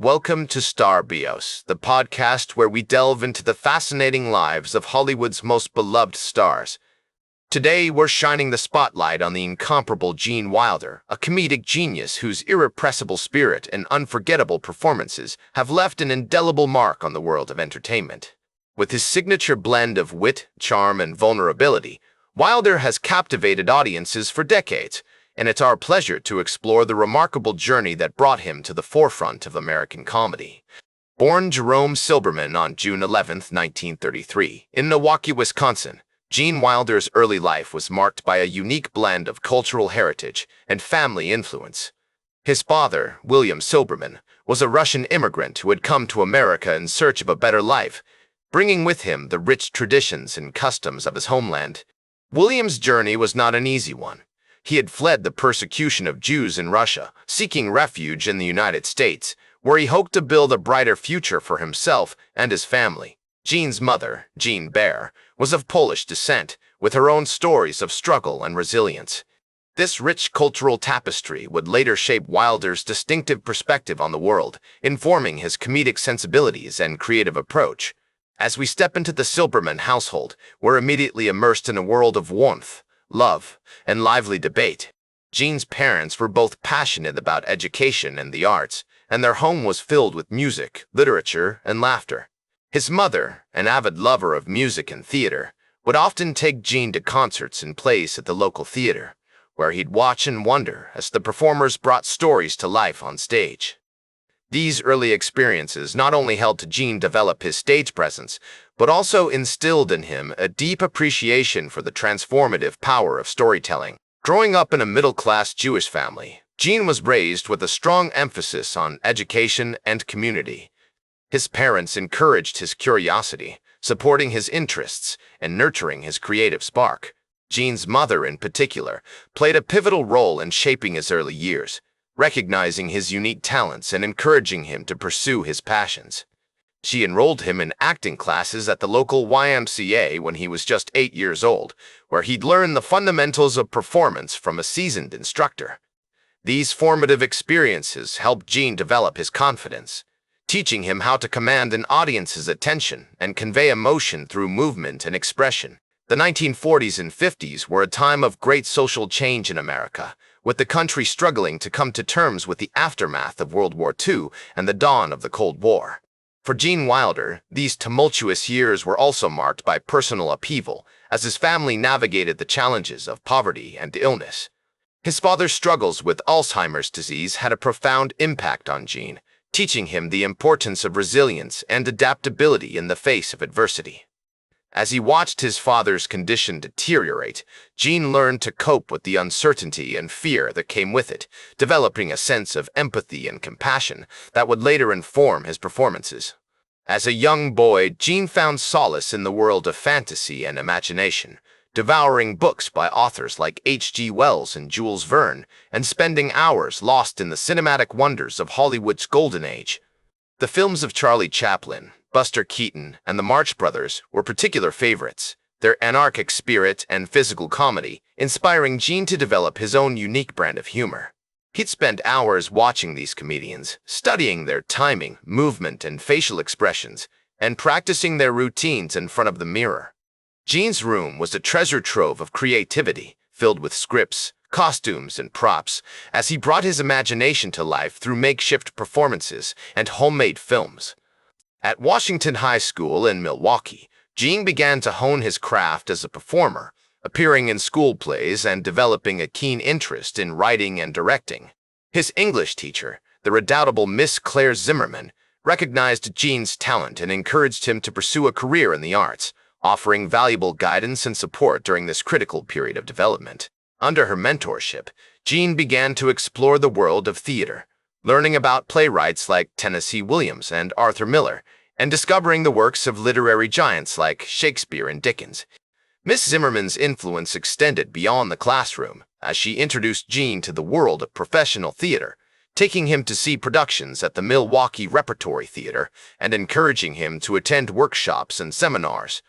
Welcome to Star Bios, the podcast where we delve into the fascinating lives of Hollywood's most beloved stars. Today, we're shining the spotlight on the incomparable Gene Wilder, a comedic genius whose irrepressible spirit and unforgettable performances have left an indelible mark on the world of entertainment. With his signature blend of wit, charm, and vulnerability, Wilder has captivated audiences for decades, and it's our pleasure to explore the remarkable journey that brought him to the forefront of American comedy. Born Jerome Silberman on June 11, 1933, in Milwaukee, Wisconsin, Gene Wilder's early life was marked by a unique blend of cultural heritage and family influence. His father, William Silberman, was a Russian immigrant who had come to America in search of a better life, bringing with him the rich traditions and customs of his homeland. William's journey was not an easy one. He had fled the persecution of Jews in Russia, seeking refuge in the United States, where he hoped to build a brighter future for himself and his family. Gene's mother, Jean Baer, was of Polish descent, with her own stories of struggle and resilience. This rich cultural tapestry would later shape Wilder's distinctive perspective on the world, informing his comedic sensibilities and creative approach. As we step into the Silberman household, we're immediately immersed in a world of warmth, love, and lively debate. Gene's parents were both passionate about education and the arts, and their home was filled with music, literature, and laughter. His mother, an avid lover of music and theater, would often take Gene to concerts and plays at the local theater, where he'd watch and wonder as the performers brought stories to life on stage. These early experiences not only helped Gene develop his stage presence, but also instilled in him a deep appreciation for the transformative power of storytelling. Growing up in a middle-class Jewish family, Gene was raised with a strong emphasis on education and community. His parents encouraged his curiosity, supporting his interests and nurturing his creative spark. Gene's mother, in particular, played a pivotal role in shaping his early years, recognizing his unique talents and encouraging him to pursue his passions. She enrolled him in acting classes at the local YMCA when he was just 8 years old, where he'd learn the fundamentals of performance from a seasoned instructor. These formative experiences helped Gene develop his confidence, teaching him how to command an audience's attention and convey emotion through movement and expression. The 1940s and 50s were a time of great social change in America, with the country struggling to come to terms with the aftermath of World War II and the dawn of the Cold War. For Gene Wilder, these tumultuous years were also marked by personal upheaval, as his family navigated the challenges of poverty and illness. His father's struggles with Alzheimer's disease had a profound impact on Gene, teaching him the importance of resilience and adaptability in the face of adversity. As he watched his father's condition deteriorate, Gene learned to cope with the uncertainty and fear that came with it, developing a sense of empathy and compassion that would later inform his performances. As a young boy, Gene found solace in the world of fantasy and imagination, devouring books by authors like H.G. Wells and Jules Verne, and spending hours lost in the cinematic wonders of Hollywood's golden age. The films of Charlie Chaplin, Buster Keaton, and the Marx Brothers were particular favorites, their anarchic spirit and physical comedy inspiring Gene to develop his own unique brand of humor. He'd spend hours watching these comedians, studying their timing, movement, and facial expressions, and practicing their routines in front of the mirror. Gene's room was a treasure trove of creativity, filled with scripts, costumes, and props, as he brought his imagination to life through makeshift performances and homemade films. At Washington High School in Milwaukee, Gene began to hone his craft as a performer, appearing in school plays and developing a keen interest in writing and directing. His English teacher, the redoubtable Miss Claire Zimmerman, recognized Gene's talent and encouraged him to pursue a career in the arts, offering valuable guidance and support during this critical period of development. Under her mentorship, Gene began to explore the world of theater, learning about playwrights like Tennessee Williams and Arthur Miller, and discovering the works of literary giants like Shakespeare and Dickens. Miss Zimmerman's influence extended beyond the classroom, as she introduced Gene to the world of professional theater, taking him to see productions at the Milwaukee Repertory Theater and encouraging him to attend workshops and seminars.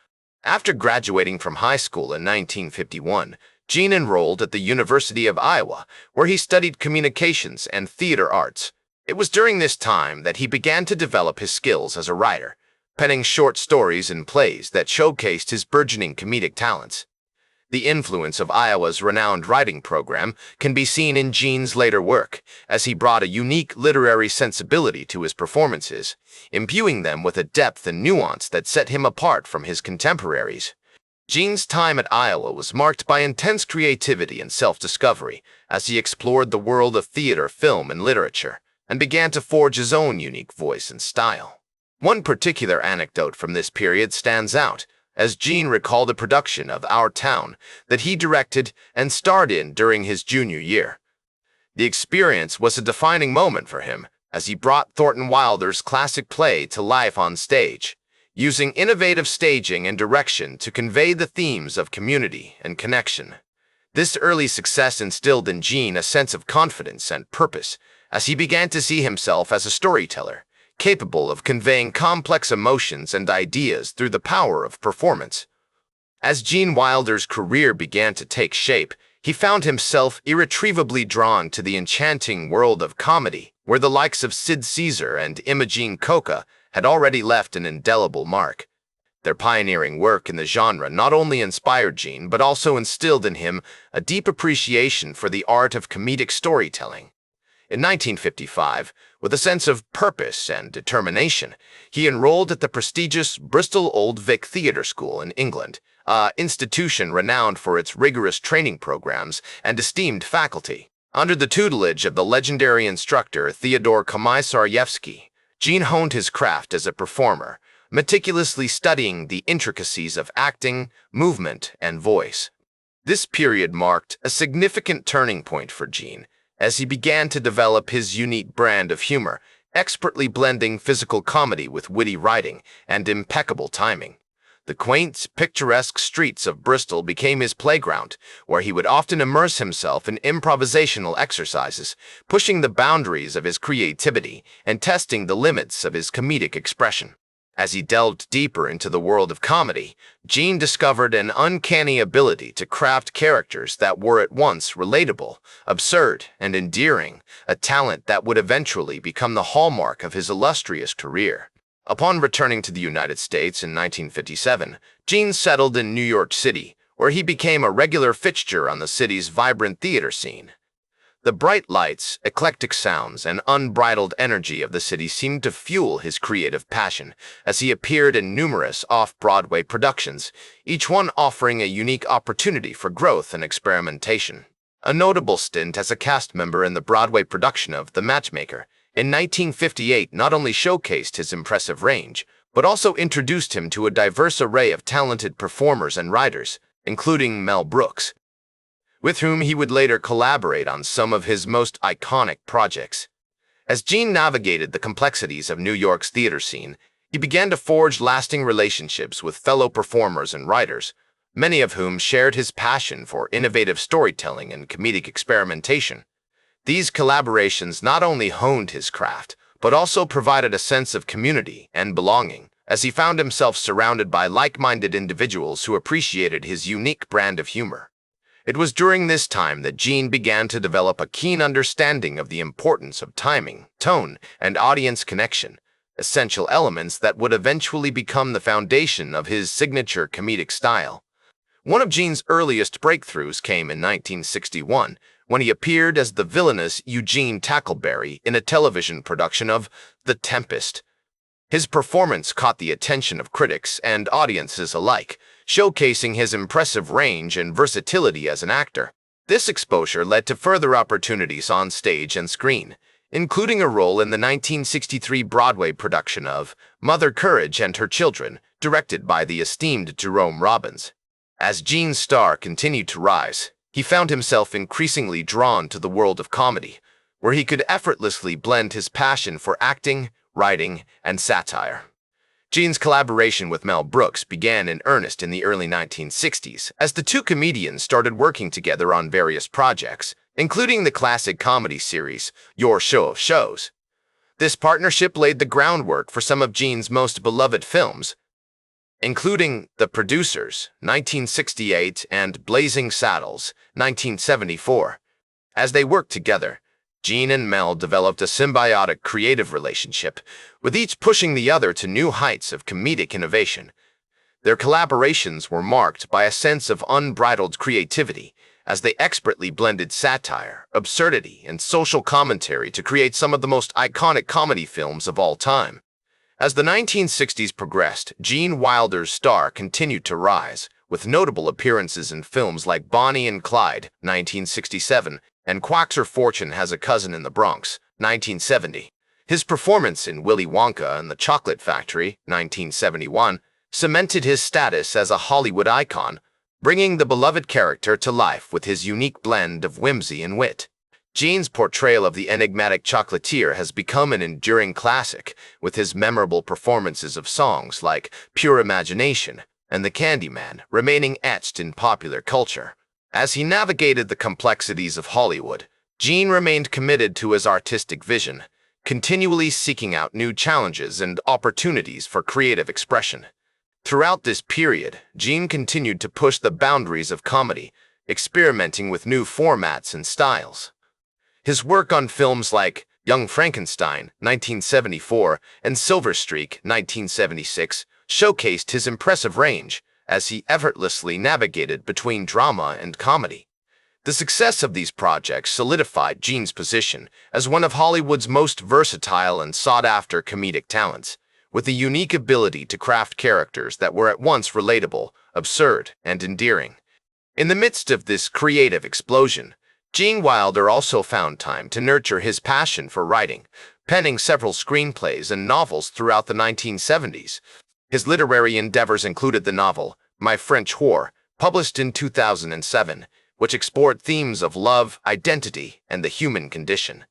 After graduating from high school in 1951, Gene enrolled at the University of Iowa, where he studied communications and theater arts. It was during this time that he began to develop his skills as a writer, penning short stories and plays that showcased his burgeoning comedic talents. The influence of Iowa's renowned writing program can be seen in Gene's later work, as he brought a unique literary sensibility to his performances, imbuing them with a depth and nuance that set him apart from his contemporaries. Gene's time at Iowa was marked by intense creativity and self-discovery as he explored the world of theater, film, and literature, and began to forge his own unique voice and style. One particular anecdote from this period stands out, as Gene recalled a production of Our Town that he directed and starred in during his junior year. The experience was a defining moment for him, as he brought Thornton Wilder's classic play to life on stage, using innovative staging and direction to convey the themes of community and connection. This early success instilled in Gene a sense of confidence and purpose, as he began to see himself as a storyteller, capable of conveying complex emotions and ideas through the power of performance. As Gene Wilder's career began to take shape, he found himself irretrievably drawn to the enchanting world of comedy, where the likes of Sid Caesar and Imogene Coca had already left an indelible mark. Their pioneering work in the genre not only inspired Gene but also instilled in him a deep appreciation for the art of comedic storytelling. In 1955, with a sense of purpose and determination, he enrolled at the prestigious Bristol Old Vic Theatre School in England, an institution renowned for its rigorous training programs and esteemed faculty. Under the tutelage of the legendary instructor Theodore Komisarjevsky, Gene honed his craft as a performer, meticulously studying the intricacies of acting, movement, and voice. This period marked a significant turning point for Gene, as he began to develop his unique brand of humor, expertly blending physical comedy with witty writing and impeccable timing. The quaint, picturesque streets of Bristol became his playground, where he would often immerse himself in improvisational exercises, pushing the boundaries of his creativity and testing the limits of his comedic expression. As he delved deeper into the world of comedy, Gene discovered an uncanny ability to craft characters that were at once relatable, absurd, and endearing, a talent that would eventually become the hallmark of his illustrious career. Upon returning to the United States in 1957, Gene settled in New York City, where he became a regular fixture on the city's vibrant theater scene. The bright lights, eclectic sounds, and unbridled energy of the city seemed to fuel his creative passion, as he appeared in numerous off-Broadway productions, each one offering a unique opportunity for growth and experimentation. A notable stint as a cast member in the Broadway production of The Matchmaker in 1958 not only showcased his impressive range, but also introduced him to a diverse array of talented performers and writers, including Mel Brooks, with whom he would later collaborate on some of his most iconic projects. As Gene navigated the complexities of New York's theater scene, he began to forge lasting relationships with fellow performers and writers, many of whom shared his passion for innovative storytelling and comedic experimentation. These collaborations not only honed his craft, but also provided a sense of community and belonging, as he found himself surrounded by like-minded individuals who appreciated his unique brand of humor. It was during this time that Gene began to develop a keen understanding of the importance of timing, tone, and audience connection, essential elements that would eventually become the foundation of his signature comedic style. One of Gene's earliest breakthroughs came in 1961, when he appeared as the villainous Eugene Tackleberry in a television production of The Tempest. His performance caught the attention of critics and audiences alike, showcasing his impressive range and versatility as an actor. This exposure led to further opportunities on stage and screen, including a role in the 1963 Broadway production of Mother Courage and Her Children, directed by the esteemed Jerome Robbins. As Gene's star continued to rise, he found himself increasingly drawn to the world of comedy, where he could effortlessly blend his passion for acting, writing, and satire. Gene's collaboration with Mel Brooks began in earnest in the early 1960s, as the two comedians started working together on various projects, including the classic comedy series, Your Show of Shows. This partnership laid the groundwork for some of Gene's most beloved films, including The Producers, 1968, and Blazing Saddles, 1974. As they worked together, Gene and Mel developed a symbiotic creative relationship, with each pushing the other to new heights of comedic innovation. Their collaborations were marked by a sense of unbridled creativity, as they expertly blended satire, absurdity, and social commentary to create some of the most iconic comedy films of all time. As the 1960s progressed, Gene Wilder's star continued to rise, with notable appearances in films like Bonnie and Clyde, 1967, and Quack's Fortune Has a Cousin in the Bronx, 1970. His performance in Willy Wonka and the Chocolate Factory, 1971, cemented his status as a Hollywood icon, bringing the beloved character to life with his unique blend of whimsy and wit. Gene's portrayal of the enigmatic chocolatier has become an enduring classic, with his memorable performances of songs like Pure Imagination and The Candyman remaining etched in popular culture. As he navigated the complexities of Hollywood, Gene remained committed to his artistic vision, continually seeking out new challenges and opportunities for creative expression. Throughout this period, Gene continued to push the boundaries of comedy, experimenting with new formats and styles. His work on films like Young Frankenstein, 1974, and Silver Streak, 1976, showcased his impressive range as he effortlessly navigated between drama and comedy. The success of these projects solidified Gene's position as one of Hollywood's most versatile and sought-after comedic talents, with a unique ability to craft characters that were at once relatable, absurd, and endearing. In the midst of this creative explosion, Gene Wilder also found time to nurture his passion for writing, penning several screenplays and novels throughout the 1970s. His literary endeavors included the novel My French Whore, published in 2007, which explored themes of love, identity, and the human condition.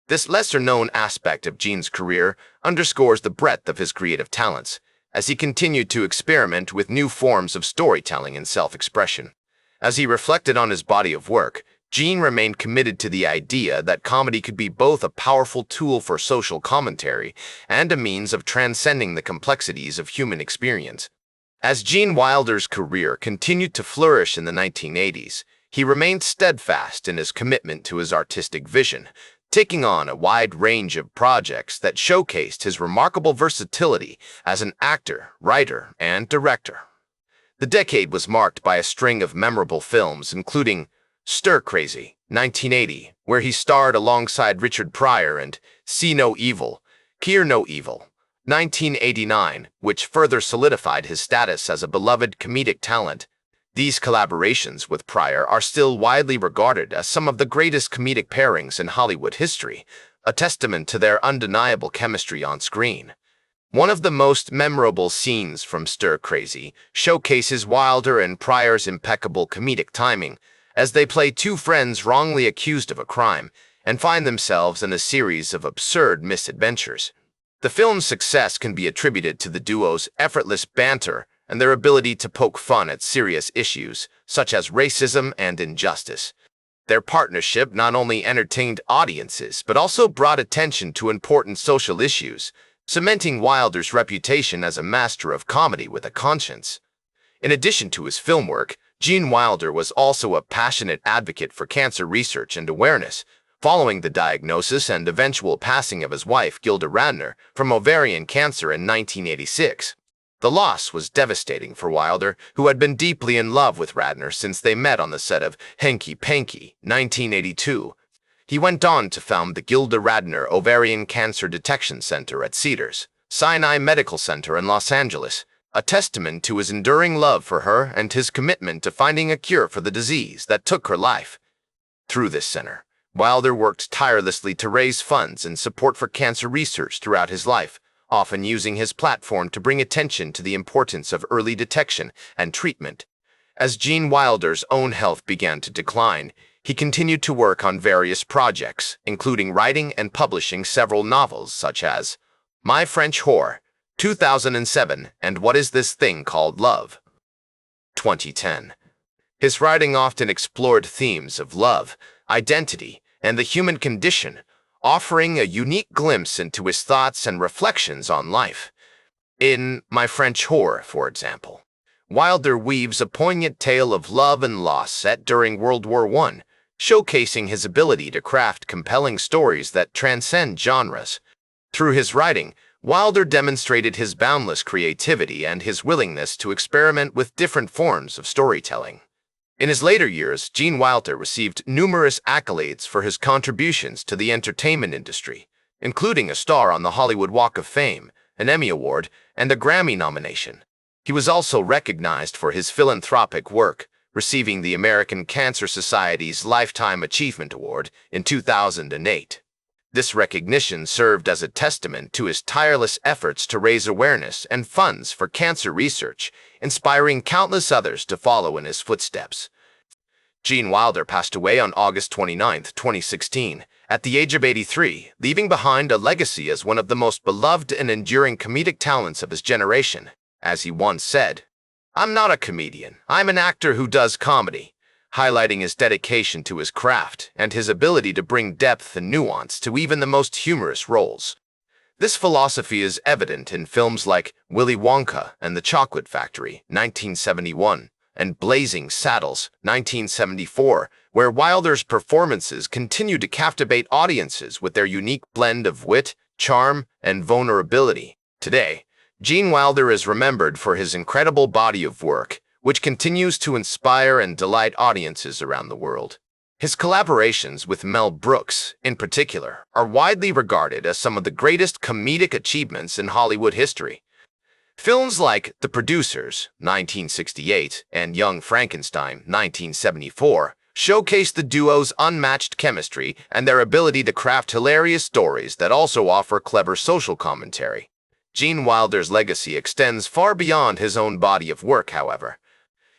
This lesser-known aspect of Gene's career underscores the breadth of his creative talents, as he continued to experiment with new forms of storytelling and self-expression. As he reflected on his body of work, Gene remained committed to the idea that comedy could be both a powerful tool for social commentary and a means of transcending the complexities of human experience. As Gene Wilder's career continued to flourish in the 1980s, he remained steadfast in his commitment to his artistic vision, taking on a wide range of projects that showcased his remarkable versatility as an actor, writer, and director. The decade was marked by a string of memorable films, including Stir Crazy, 1980, where he starred alongside Richard Pryor, and See No Evil, Hear No Evil, 1989, which further solidified his status as a beloved comedic talent. These collaborations with Pryor are still widely regarded as some of the greatest comedic pairings in Hollywood history, a testament to their undeniable chemistry on screen. One of the most memorable scenes from Stir Crazy showcases Wilder and Pryor's impeccable comedic timing, as they play two friends wrongly accused of a crime and find themselves in a series of absurd misadventures. The film's success can be attributed to the duo's effortless banter and their ability to poke fun at serious issues, such as racism and injustice. Their partnership not only entertained audiences, but also brought attention to important social issues, cementing Wilder's reputation as a master of comedy with a conscience. In addition to his film work, Gene Wilder was also a passionate advocate for cancer research and awareness, following the diagnosis and eventual passing of his wife, Gilda Radner, from ovarian cancer in 1986. The loss was devastating for Wilder, who had been deeply in love with Radner since they met on the set of Hanky Panky, 1982. He went on to found the Gilda Radner Ovarian Cancer Detection Center at Cedars-Sinai Medical Center in Los Angeles, a testament to his enduring love for her and his commitment to finding a cure for the disease that took her life. Through this center, Wilder worked tirelessly to raise funds and support for cancer research throughout his life, often using his platform to bring attention to the importance of early detection and treatment. As Gene Wilder's own health began to decline, he continued to work on various projects, including writing and publishing several novels such as My French Whore, 2007, and What Is This Thing Called Love, 2010. His writing often explored themes of love, identity, and the human condition, offering a unique glimpse into his thoughts and reflections on life. In My French Whore, for example, Wilder weaves a poignant tale of love and loss set during World War I, showcasing his ability to craft compelling stories that transcend genres. Through his writing, Wilder demonstrated his boundless creativity and his willingness to experiment with different forms of storytelling. In his later years, Gene Wilder received numerous accolades for his contributions to the entertainment industry, including a star on the Hollywood Walk of Fame, an Emmy Award, and a Grammy nomination. He was also recognized for his philanthropic work, receiving the American Cancer Society's Lifetime Achievement Award in 2008. This recognition served as a testament to his tireless efforts to raise awareness and funds for cancer research, inspiring countless others to follow in his footsteps. Gene Wilder passed away on August 29, 2016, at the age of 83, leaving behind a legacy as one of the most beloved and enduring comedic talents of his generation. As he once said, "I'm not a comedian, I'm an actor who does comedy," highlighting his dedication to his craft and his ability to bring depth and nuance to even the most humorous roles. This philosophy is evident in films like Willy Wonka and the Chocolate Factory, 1971, and Blazing Saddles, 1974, where Wilder's performances continue to captivate audiences with their unique blend of wit, charm, and vulnerability. Today, Gene Wilder is remembered for his incredible body of work, which continues to inspire and delight audiences around the world. His collaborations with Mel Brooks, in particular, are widely regarded as some of the greatest comedic achievements in Hollywood history. Films like The Producers, 1968, and Young Frankenstein, 1974, showcase the duo's unmatched chemistry and their ability to craft hilarious stories that also offer clever social commentary. Gene Wilder's legacy extends far beyond his own body of work, however.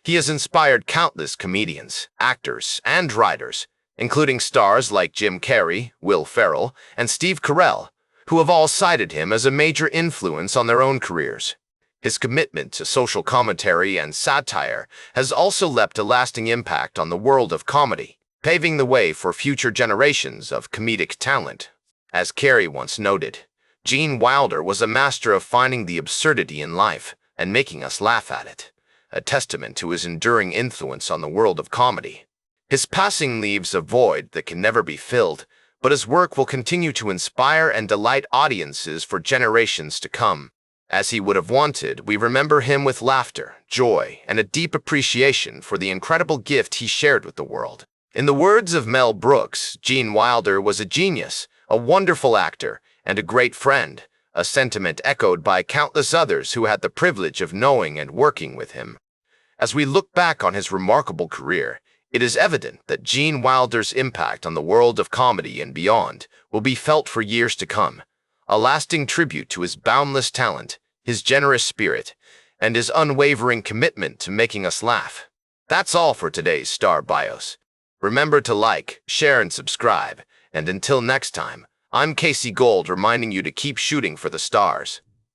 He has inspired countless comedians, actors, and writers, including stars like Jim Carrey, Will Ferrell, and Steve Carell, who have all cited him as a major influence on their own careers. His commitment to social commentary and satire has also left a lasting impact on the world of comedy, paving the way for future generations of comedic talent. As Carrey once noted, Gene Wilder was a master of finding the absurdity in life and making us laugh at it, a testament to his enduring influence on the world of comedy. His passing leaves a void that can never be filled, but his work will continue to inspire and delight audiences for generations to come. As he would have wanted, we remember him with laughter, joy, and a deep appreciation for the incredible gift he shared with the world. In the words of Mel Brooks, Gene Wilder was a genius, a wonderful actor, and a great friend, a sentiment echoed by countless others who had the privilege of knowing and working with him. As we look back on his remarkable career, it is evident that Gene Wilder's impact on the world of comedy and beyond will be felt for years to come, a lasting tribute to his boundless talent, his generous spirit, and his unwavering commitment to making us laugh. That's all for today's Star Bios. Remember to like, share, and subscribe, and until next time, I'm Casey Gold reminding you to keep shooting for the stars.